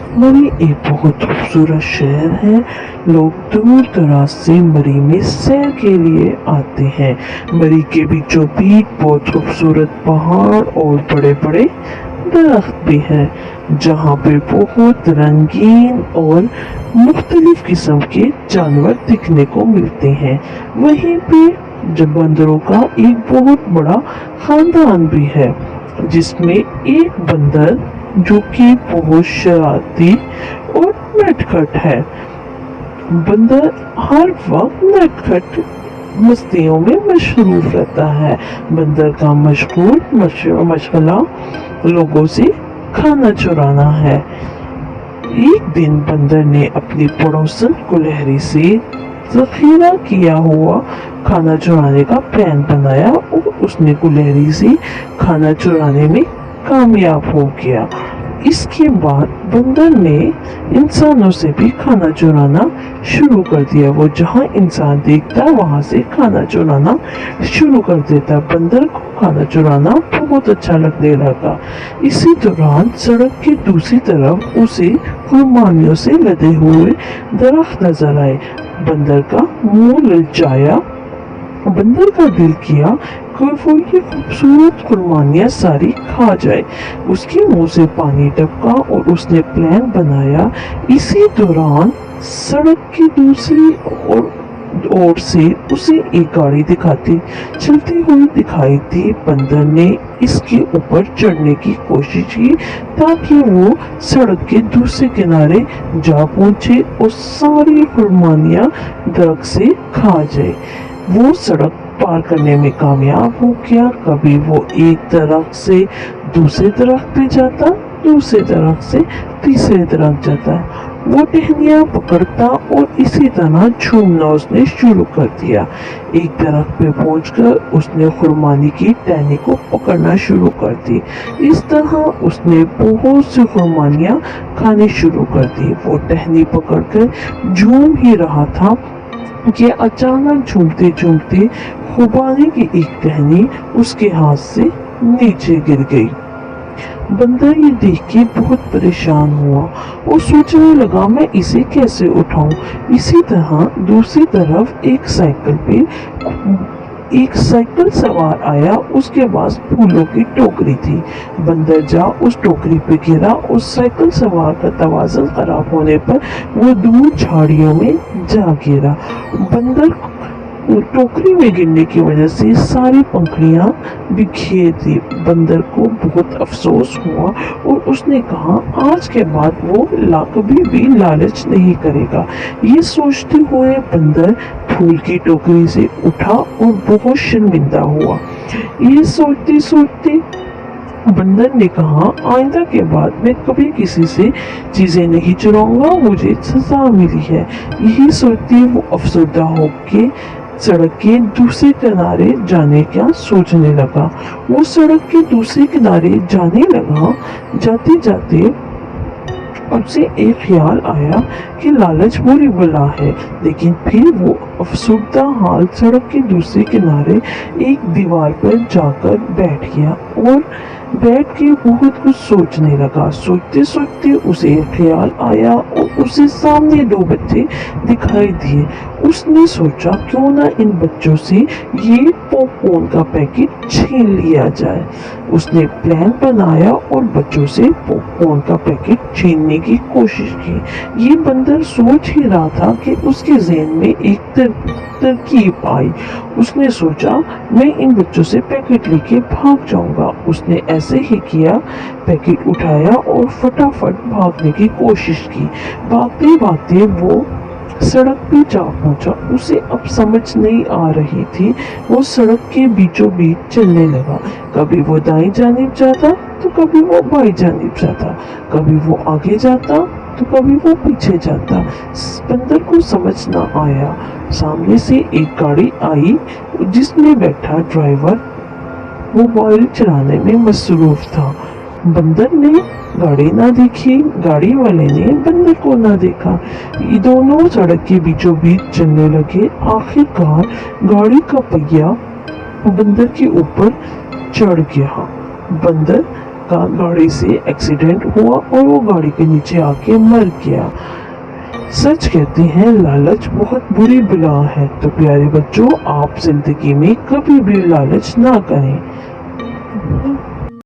मरी एक बहुत खूबसूरत शहर है। लोग दूर दराज से मरी में सैर के लिए आते हैं। मरी के बीचों बीच बहुत खूबसूरत पहाड़ और बड़े बड़े दरख्त भी हैं, जहाँ पे बहुत रंगीन और मुख्तलिफ किस्म के जानवर दिखने को मिलते हैं। वहीं पे जब बंदरों का एक बहुत बड़ा खानदान भी है, जिसमें एक बंदर जो कि बहुत शरारती और नटखट है। बंदर हर वक्त नटखट मस्तियों में मशरूफ रहता है। बंदर का मशगला लोगों से खाना चुराना है। एक दिन बंदर ने अपनी पड़ोसन कुल्हड़ी से जखीरा किया हुआ खाना चुराने का प्लान बनाया और उसने कुल्हड़ी से खाना चुराने में कामयाब हो गया। इसके बाद बंदर ने इंसानों से भी खाना चुराना शुरू कर दिया। वो जहाँ इंसान देखता वहां से खाना चुराना शुरू कर देता। बंदर को खाना चुराना बहुत अच्छा लगने लगा। इसी दौरान सड़क के दूसरी तरफ उसे खुरमानियों से लदे हुए दरख्त नजर आए। बंदर का मुंह ललचाया। बंदर का दिल किया कि वो ये खूबसूरत कुर्बानियां सारी खा जाए। उसके मुंह से पानी टपका और उसने प्लान बनाया। इसी दौरान सड़क की दूसरी ओर से उसे एक गाड़ी चलती हुई दिखाई दी। बंदर ने इसके ऊपर चढ़ने की कोशिश की ताकि वो सड़क के दूसरे किनारे जा पहुंचे और सारी कुर्बानियां दरख्त से खा जाए। वो सड़क पार करने में कामयाब हो गया। कभी वो एक दरख्त से दूसरे दरख्त पे जाता, दूसरे दरख्त से तीसरे दरख्त जाता है। वो टहनियाँ पकड़ता और इसी तरह झूमना उसने शुरू कर दिया। एक दरख्त पे पहुंचकर उसने खुरमानी की टहनी को पकड़ना शुरू कर दी। इस तरह उसने बहुत सी खुरमानियाँ खानी शुरू कर दी। वो टहनी पकड़कर झूम ही रहा था कि अचानक झूमते झूमते खुबानी की एक टहनी उसके हाथ से नीचे गिर गई। बंदर ये देख के बहुत परेशान हुआ और सोचने लगा मैं इसे कैसे उठाऊं। इसी तरह दूसरी तरफ एक साइकिल सवार आया। उसके पास फूलों की टोकरी थी। बंदर जा उस टोकरी पे गिरा और साइकिल सवार का तवाज़ुन खराब होने पर वो दूर झाड़ियों में जा गिरा। बंदर टोकरी में गिरने की वजह से सारी पंखुड़ियां बिखेर दी। बंदर को बहुत अफसोस हुआ और उसने कहा आज के बाद वो कभी भी लालच नहीं करेगा। ये सोचते हुए बंदर फूल की टोकरी से उठा और बहुत शर्मिंदा हुआ। ये सोचते सोचते बंदर ने कहा आइंदा के बाद मैं कभी किसी से चीजें नहीं चुराऊंगा, मुझे सजा मिली है। यही सोचते वो अफसरदा होके सड़क के दूसरे किनारे जाने का सोचने लगा। वो सड़क के दूसरे किनारे जाने लगा। जाते जाते उसे एक ख्याल आया कि लालच बुरी बला है, लेकिन फिर वो अफसुर्दा हाल सड़क के दूसरे किनारे एक दीवार पर जाकर बैठ गया और बैठ के बहुत कुछ सोचने लगा। सोचते सोचते उसे एक ख्याल आया और उसे सामने दो बच्चे दिखाई दिए। उसने सोचा क्यों ना इन बच्चों से ये पॉपकॉर्न का पैकेट छीन लिया जाए। उसने प्लान बनाया और बच्चों से पॉपकॉर्न का पैकेट छीनने की कोशिश की। ये बंदर सोच ही रहा था कि उसके ज़हन में एक तरकीब आई। उसने सोचा मैं इन बच्चों से पैकेट लेके भाग जाऊंगा। उसने ऐसे ही किया, पैकेट उठाया और फटाफट भागने की कोशिश की। भागते भागते वो सड़क पे जा पहुंचा। उसे अब समझ नहीं आ रही थी। वो सड़क के बीचों बीच चलने लगा। कभी वो दाईं जानिब जाता तो कभी वो बाईं जानिब जाता, कभी वो आगे जाता तो कभी वो पीछे जाता। बंदर को समझ ना आया। सामने से एक गाड़ी आई जिसमें बैठा ड्राइवर मोबाइल चलाने में मसरूफ था। बंदर ने गाड़ी ना देखी, गाड़ी वाले ने बंदर को ना देखा। ये दोनों सड़क के बीचों बीच चलने लगे। आखिरकार गाड़ी का पहिया बंदर के ऊपर चढ़ गया। बंदर का गाड़ी से एक्सीडेंट हुआ और वो गाड़ी के नीचे आके मर गया। सच कहते हैं लालच बहुत बुरी बला है। तो प्यारे बच्चों, आप जिंदगी में कभी भी लालच ना करें।